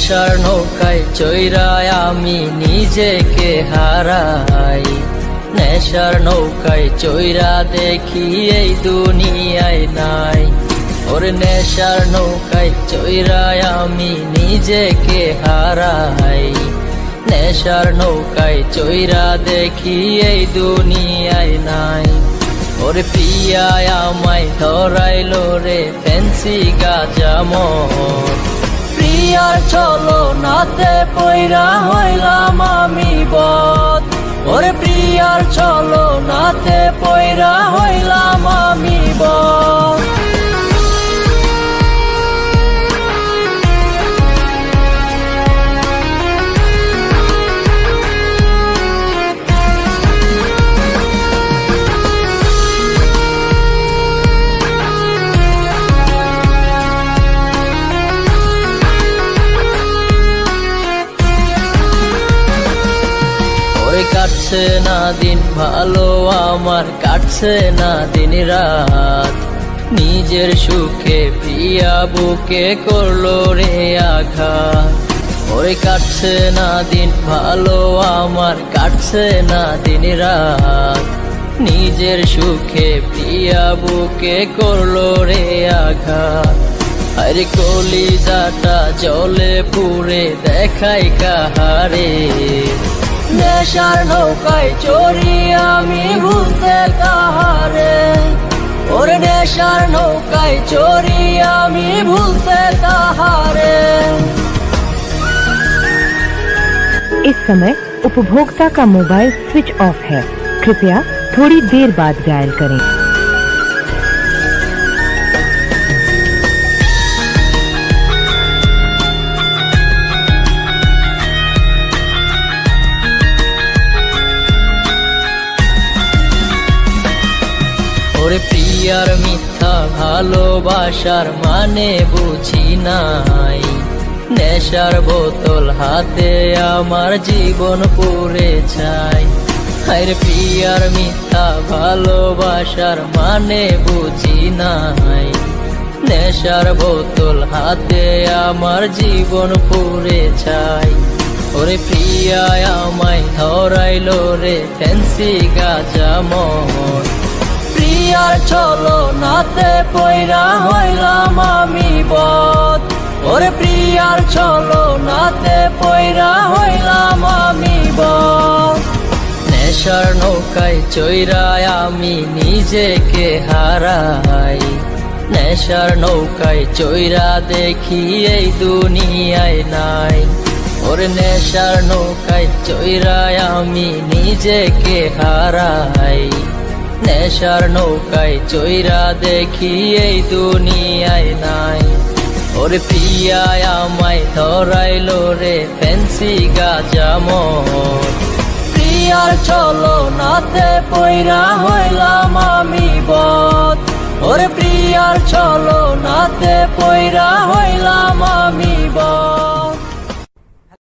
নেশার নৌকায় চৈরায় আমি নিজেকে হারাই। নেশার নৌকায় চৈরা দেখি এই দুনিয়ায় নাই। ওরে নেশার নৌকায় চৈরায় আমি নিজেকে হারাই। নেশার নৌকায় চৈরা দেখি এই দুনিয়ায় নাই। ওরে পিয়ায় আমায় ধরাইলো রে ফেন্সি গাঁজা মদ। প্রিয়ার চলো নাতে পয়রা হইলাম আমি বদ। ওরে প্রিয়ার চলো নাতে পয়রা হইলাম আমি বদ। কাটছে না দিন ভালো আমার, কাটছে না দিন রাত। নিজের সুখে প্রিয়া বুকে করলো রে আঘাত। ওরে কাটছে না দিন ভালো আমার, কাটছে না দিন রাত। নিজের সুখে প্রিয়া বুকে করলো রে আঘাত। আরে কলিজাটা জলে পুড়ে দেখাই কাহারে। নেশার নৌকায় চড়ি আমি ভুলতে কাহারে। ওরে নেশার নৌকায় চড়ি আমি ভুলতে কাহারে। इस समय उपभोक्ता का मोबाइल स्विच ऑफ है। कृपया थोड़ी देर बाद डायल करें। ওরে প্রিয়ার মিথ্যা ভালোবাসার মানে বুঝি নাই। নেশার বোতল হাতে আমার জীবন পুড়ে যায়। আরে প্রিয়ার মিথ্যা ভালোবাসার মানে বুঝি নাই। নেশার বোতল হাতে আমার জীবন পুড়ে যায়। ওরে প্রিয়া আমায় ধরাইলো রে ফেন্সি গাঁজা মদ। প্রিয়ার চলো নাতে পয়রা হইলাম আমি বদ। ওরে প্রিয়ার চলো নাতে পয়রা হইলাম আমি বদ। নেশার নৌকায় চৈরায় আমি নিজেকে হারাই। নেশার নৌকায় চৈরা দেখি এই দুনিয়ায় নাই। ওরে নেশার নৌকায় চৈরায় আমি নিজেকে হারাই। নেশার নৌকায় চৈরা দেখি এই দুনিয়ায় নাই। ওরে প্রিয়ায় আমায় ধরাইলো রে ফেন্সি গাঁজা মদ। প্রিয়ার চলো নাতে পয়রা হইলাম আমি বদ। ওরে প্রিয়ার চলো নাতে পয়রা হইলাম আমি বদ।